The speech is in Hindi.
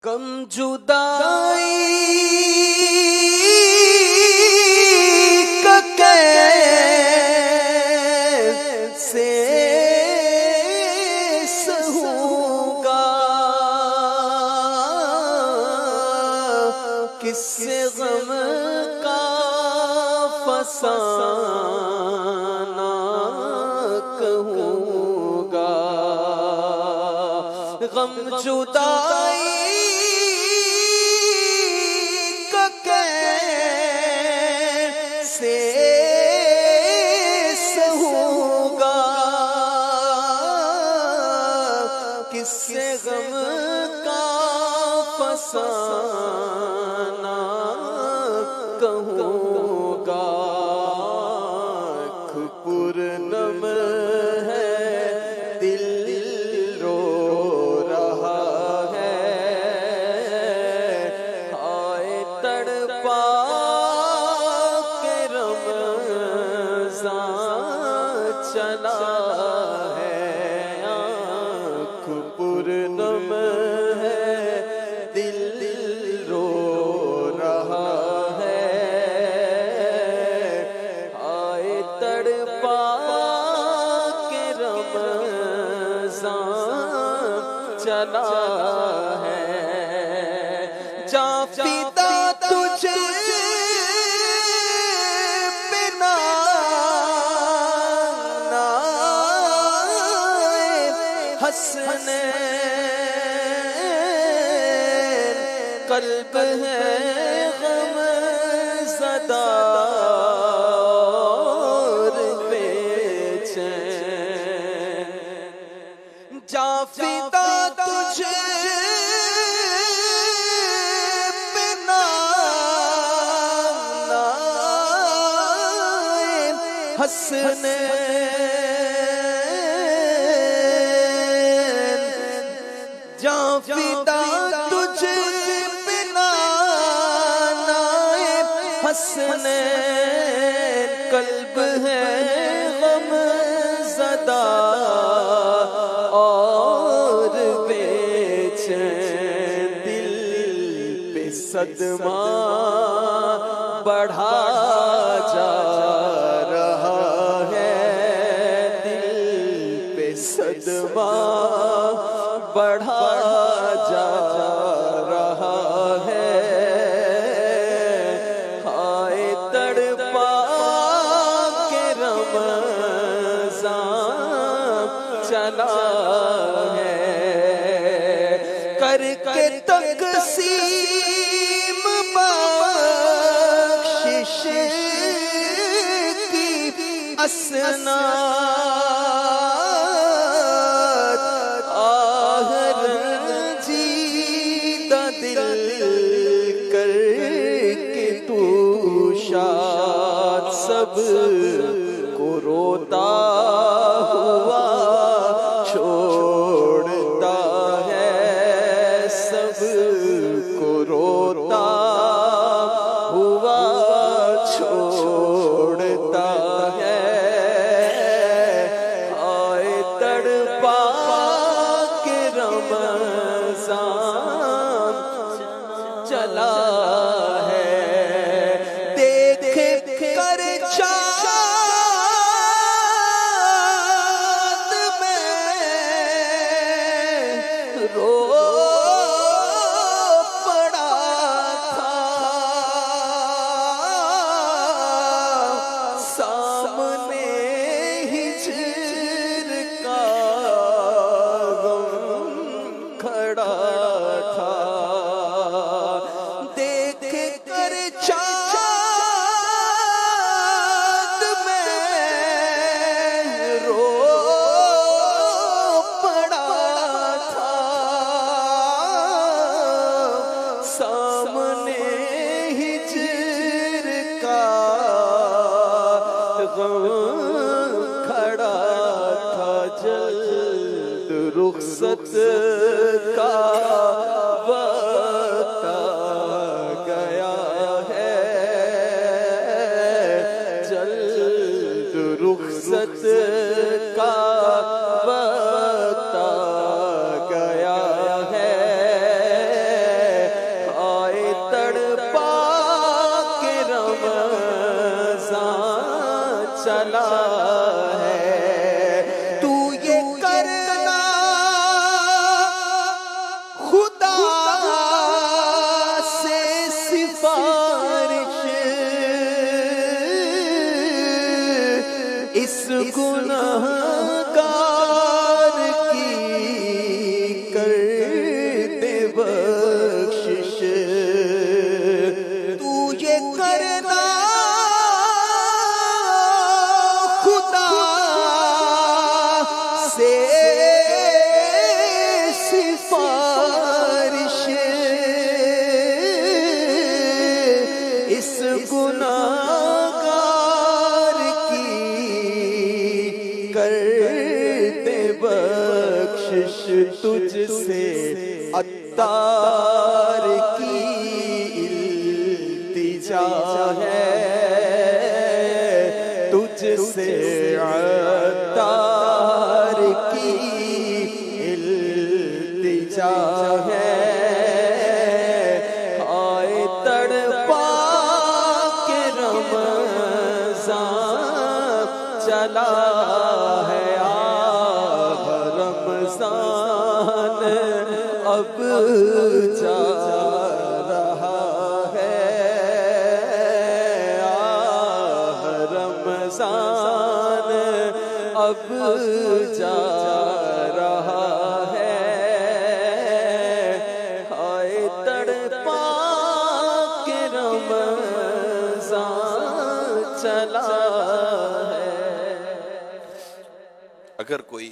कम जुदाई का कैसे सहूंगा, किससे गम का फसाना कहूँगा। गम जुदाई का कैसे सहूंगा, किससे गम का फसाना कहूँगा। पूर्णम है दिल रो रहा है, हाय तड़पा के रमज़ान चला है। आँख पूर्णम है दिल रो रहा है, हाय तड़पा के रमज़ान चला है। जा फिदा तुझे बिना हसनैन, कल्ब है गम ज़दा और बेचैन। जा फिदा तुझे बिना हसनैन, जा फिदा तुझे बिना नाए हसनैन, कल्ब है गम ज़दा और बेचैन। दिल पे सदमा बढ़ा जा रहा है, दिल पे सदमा बढ़ा जा रहा है, हाय तड़पा के रमज़ान चला है। करके तक़सीम बख्शिश की असनाद, रंजीदा दिल करके तू शाद, सब को रोता हुआ छोड़ता है, सब को रोता हुआ छोड़ता है, हाय तड़पा के रमज़ान चला है। देख कर चाँद में रो पड़ा था, सामने हिज्र का गम खड़ा था। देख चाहे आए तड़पा के रमज़ान चला है आह रमज़ान अब जा रहा है आह रमज़ान अब जा रहा है हाय तड़पा के रमज़ान चला है। अगर कोई